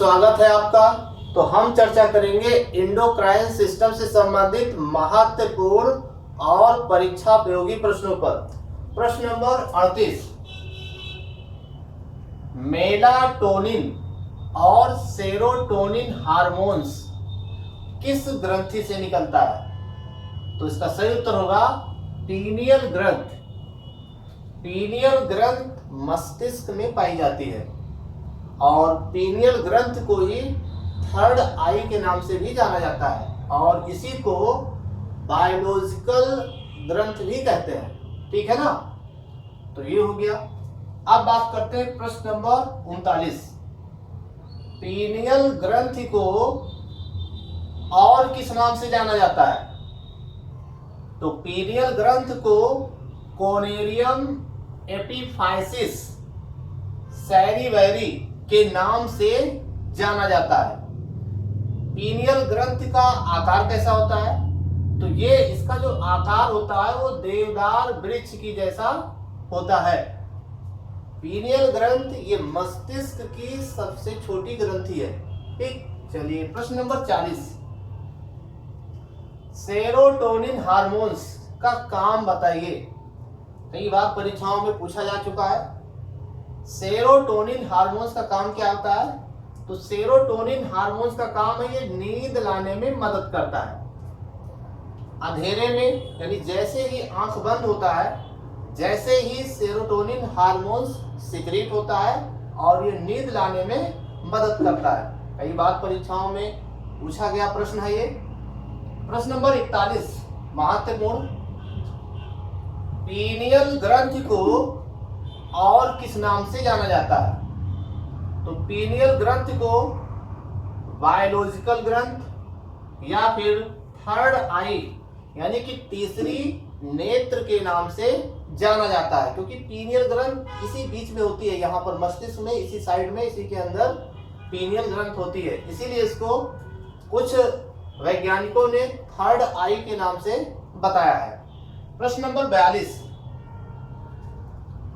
स्वागत है आपका। तो हम चर्चा करेंगे एंडोक्राइन सिस्टम से संबंधित महत्वपूर्ण और परीक्षा उपयोगी प्रश्नों पर। प्रश्न नंबर 38, मेलाटोनिन और सेरोटोनिन हार्मोन्स किस ग्रंथि से निकलता है? तो इसका सही उत्तर होगा पीनियल ग्रंथ। पीनियल ग्रंथ मस्तिष्क में पाई जाती है और पीनियल ग्रंथ को ही थर्ड आई के नाम से भी जाना जाता है और इसी को बायोलॉजिकल ग्रंथ भी कहते हैं। ठीक है ना? तो ये हो गया। अब बात करते हैं प्रश्न नंबर 39, पीनियल ग्रंथि को और किस नाम से जाना जाता है? तो पीनियल ग्रंथ को कोनेरियम एपिफाइसिस सैरीवेरी के नाम से जाना जाता है। पीनियल ग्रंथ का आकार कैसा होता है? तो ये इसका जो आकार होता है वो देवदार वृक्ष की जैसा होता है। पीनियल ग्रंथ ये मस्तिष्क की सबसे छोटी ग्रंथि है। ठीक, चलिए प्रश्न नंबर 40, सेरोटोनिन हार्मोन्स का काम बताइए। कई बार परीक्षाओं में पूछा जा चुका है। सेरोटोनिन हार्मोन्स का काम क्या होता है? तो सेरोटोनिन हार्मोन्स का काम है ये नींद लाने में मदद करता है। अंधेरे में यानी जैसे ही आंख बंद होता है, जैसे ही सेरोटोनिन हार्मोन्स सिक्रीट होता है और ये नींद लाने में मदद करता है। कई बार परीक्षाओं में पूछा गया प्रश्न है ये। प्रश्न नंबर 41, महत्वपूर्ण, पीनियल ग्रंथि को और किस नाम से जाना जाता है? तो पीनियल ग्रंथ को बायोलॉजिकल ग्रंथ या फिर थर्ड आई यानी कि तीसरी नेत्र के नाम से जाना जाता है, क्योंकि पीनियल ग्रंथ इसी बीच में होती है, यहाँ पर मस्तिष्क में इसी साइड में, इसी के अंदर पीनियल ग्रंथ होती है। इसीलिए इसको कुछ वैज्ञानिकों ने थर्ड आई के नाम से बताया है। प्रश्न नंबर 42,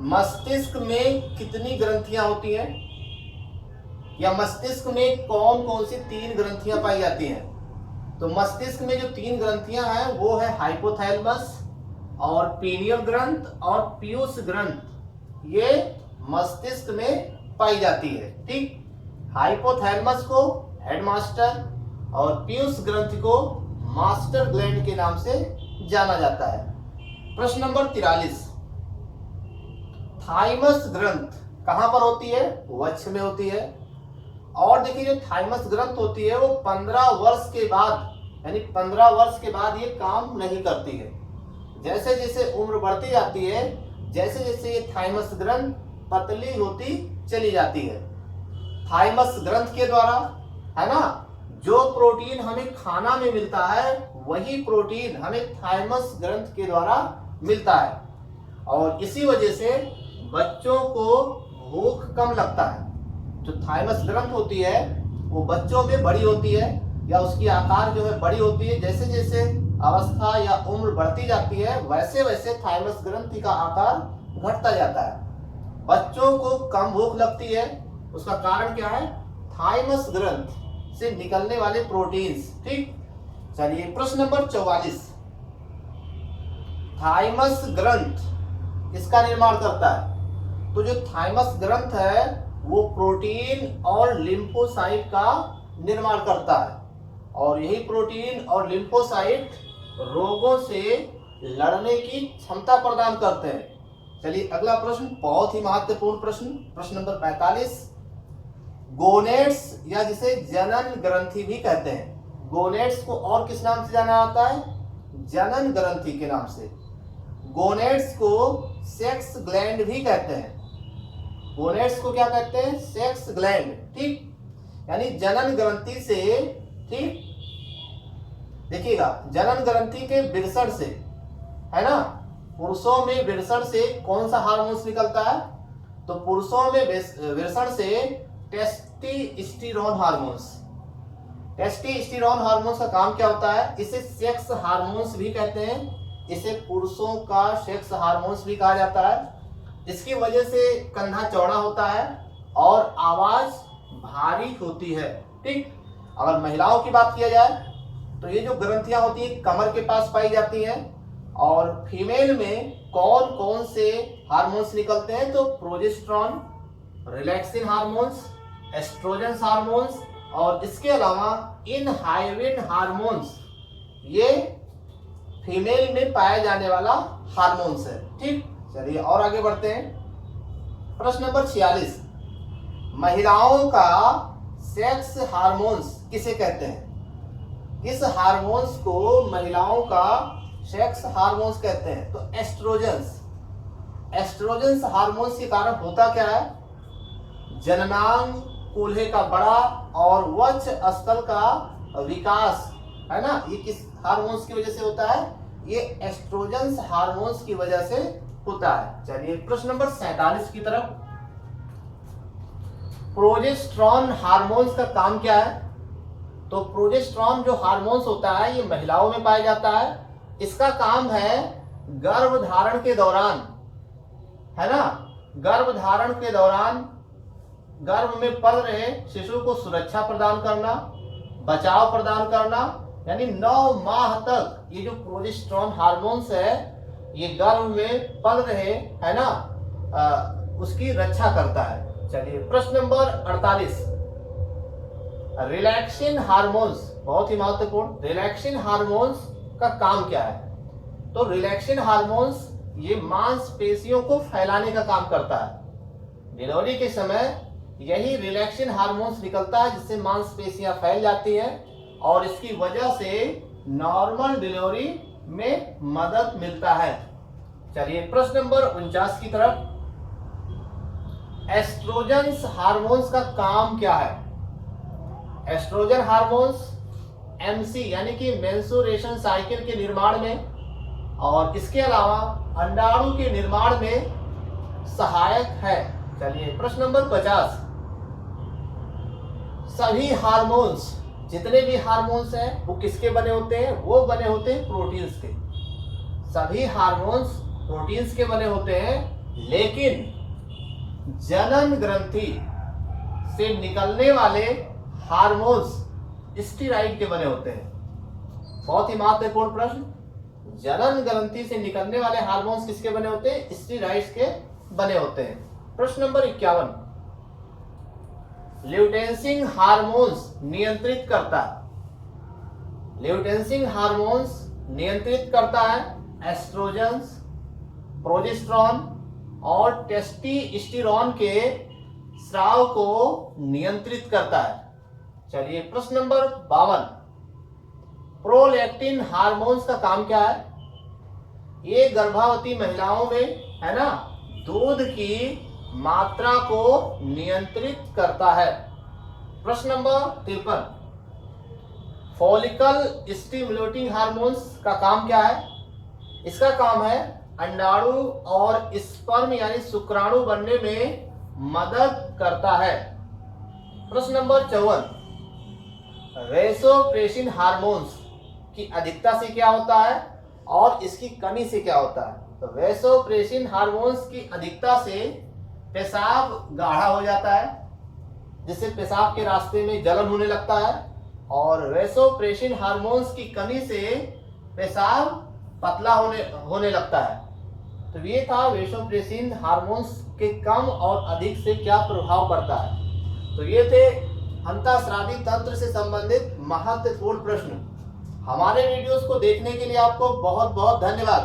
मस्तिष्क में कितनी ग्रंथियां होती हैं या मस्तिष्क में कौन कौन सी 3 ग्रंथियां पाई जाती हैं? तो मस्तिष्क में जो 3 ग्रंथियां हैं वो है हाइपोथैलेमस और पीनियल ग्रंथ और पीयूष ग्रंथ। ये मस्तिष्क में पाई जाती है। ठीक, हाइपोथैलेमस को हेडमास्टर और पीयूष ग्रंथ को मास्टर ग्लैंड के नाम से जाना जाता है। प्रश्न नंबर 43, थाइमस ग्रंथ कहां पर होती है? वक्ष में होती है। और देखिए जो थाइमस ग्रंथ होती है वो 15 वर्ष के बाद यानी 15 वर्ष के बाद ये काम नहीं करती है। जैसे जैसे उम्र बढ़ती जाती है, जैसे जैसे ये थाइमस ग्रंथ पतली होती चली जाती है। थाइमस ग्रंथ के द्वारा, है ना, जो प्रोटीन हमें खाना में मिलता है वही प्रोटीन हमें थाइमस ग्रंथ के द्वारा मिलता है और इसी वजह से बच्चों को भूख कम लगता है। जो थाइमस ग्रंथ होती है वो बच्चों में बड़ी होती है या उसकी आकार जो है बड़ी होती है। जैसे जैसे अवस्था या उम्र बढ़ती जाती है वैसे वैसे थाइमस ग्रंथि का आकार घटता जाता है। बच्चों को कम भूख लगती है, उसका कारण क्या है? थाइमस ग्रंथ से निकलने वाले प्रोटीन्स। ठीक, चलिए प्रश्न नंबर 44, थाइमस ग्रंथ इसका निर्माण करता है। तो जो थाइमस ग्रंथ है वो प्रोटीन और लिम्फोसाइट का निर्माण करता है और यही प्रोटीन और लिम्फोसाइट रोगों से लड़ने की क्षमता प्रदान करते हैं। चलिए अगला प्रश्न बहुत ही महत्वपूर्ण प्रश्न, प्रश्न नंबर 45, गोनेड्स या जिसे जनन ग्रंथि भी कहते हैं। गोनेड्स को और किस नाम से जाना जाता है? जनन ग्रंथि के नाम से। गोनेड्स को सेक्स ग्लैंड भी कहते हैं। गोनेड्स को क्या कहते हैं? Sex gland. ठीक, यानी जनन ग्रंथि से, ठीक, देखिएगा जनन ग्रंथि के विरसण से, है ना, पुरुषों में विरसण से कौन सा हार्मोन्स निकलता है? तो पुरुषों में विरसण से टेस्टोस्टेरोन हार्मोन्स। टेस्टोस्टेरोन हार्मोन्स का काम क्या होता है? इसे सेक्स हार्मोन्स भी कहते हैं, इसे पुरुषों का सेक्स हार्मोन्स भी कहा जाता है। इसकी वजह से कंधा चौड़ा होता है और आवाज भारी होती है। ठीक, अगर महिलाओं की बात किया जाए तो ये जो ग्रंथियां होती है कमर के पास पाई जाती हैं। और फीमेल में कौन कौन से हार्मोन्स निकलते हैं? तो progesterone, relaxin hormones, oestrogen hormones और इसके अलावा इनहाइबिन हार्मोन्स, ये फीमेल में पाया जाने वाला हार्मोन्स है। ठीक, चलिए और आगे बढ़ते हैं। प्रश्न नंबर 46, महिलाओं का सेक्स हार्मोन्स किसे कहते हैं? किस हार्मोन्स को महिलाओं का सेक्स हार्मोन्स कहते हैं? तो एस्ट्रोजन्स। एस्ट्रोजन्स हार्मोन्स के कारण होता क्या है? जननांग कूल्हे का बड़ा और वक्ष स्थल का विकास, है ना, ये किस हार्मोन्स की वजह से होता है? ये एस्ट्रोजन्स हार्मोन्स की वजह से होता है। चलिए प्रश्न नंबर 47 की तरफ। प्रोजेस्टेरॉन हार्मोन्स का काम क्या है? तो प्रोजेस्टेरॉन जो हार्मोन्स होता है ये महिलाओं में पाया जाता है। इसका काम है गर्भधारण के दौरान, है ना, गर्भधारण के दौरान गर्भ में पल रहे शिशु को सुरक्षा प्रदान करना, बचाव प्रदान करना, यानी 9 माह तक ये जो प्रोजेस्टेरॉन हार्मोन्स है ये गर्भ में पल रहे, है ना, उसकी रक्षा करता है। चलिए प्रश्न नंबर 48, रिलैक्सिन हार्मोन्स, बहुत ही महत्वपूर्ण। रिलैक्सिन हार्मोन्स का काम क्या है? तो रिलैक्सिन हार्मोन्स ये मांसपेशियों को फैलाने का काम करता है। डिलीवरी के समय यही रिलैक्सिन हार्मोन्स निकलता है जिससे मांसपेशियां फैल जाती हैं और इसकी वजह से नॉर्मल डिलीवरी में मदद मिलता है। चलिए प्रश्न नंबर 49 की तरफ। एस्ट्रोजन हार्मोन्स का काम क्या है? एस्ट्रोजन हार्मोन्स एमसी यानी कि मेंस्ट्रुएशन साइकिल के निर्माण में और इसके अलावा अंडाणु के निर्माण में सहायक है। चलिए प्रश्न नंबर 50, सभी हार्मोन्स, जितने भी हार्मोन्स हैं वो किसके बने होते हैं? वो बने होते हैं प्रोटीन्स के। सभी हार्मोन्स प्रोटीन्स के बने होते हैं, लेकिन जनन ग्रंथि से निकलने वाले हार्मोन्स स्टेरॉइड के बने होते हैं। बहुत ही महत्वपूर्ण प्रश्न, जनन ग्रंथि से निकलने वाले हार्मोन्स किसके बने होते हैं? स्टेरॉइड्स के बने होते हैं। प्रश्न नंबर 51, ल्यूटेन्सिन हार्मोन्स नियंत्रित करता है। ल्यूटेन्सिन हार्मोन्स नियंत्रित करता है एस्ट्रोजन्स, प्रोजेस्टेरॉन और टेस्टोस्टेरोन के स्राव को नियंत्रित करता है। चलिए प्रश्न नंबर 52, प्रोलैक्टिन हार्मोन्स का काम क्या है? ये गर्भवती महिलाओं में, है ना, दूध की मात्रा को नियंत्रित करता है। प्रश्न नंबर 53, फॉलिकल स्टिमुलेटिंग हार्मोन्स का काम क्या है? इसका काम है अंडाणु और स्पर्म यानी शुक्राणु बनने में मदद करता है। प्रश्न नंबर 54, वैसोप्रेसिन हार्मोन्स की अधिकता से क्या होता है और इसकी कमी से क्या होता है? तो वैसोप्रेसिन हार्मोन्स की अधिकता से पेशाब गाढ़ा हो जाता है जिससे पेशाब के रास्ते में जलन होने लगता है, और वैसोप्रेसिन हार्मोन्स की कमी से पेशाब पतला होने लगता है। तो ये था वैसोप्रेसिन हार्मोन्स के कम और अधिक से क्या प्रभाव पड़ता है। तो ये थे अंतःस्रावी तंत्र से संबंधित महत्वपूर्ण प्रश्न। हमारे वीडियोस को देखने के लिए आपको बहुत बहुत धन्यवाद।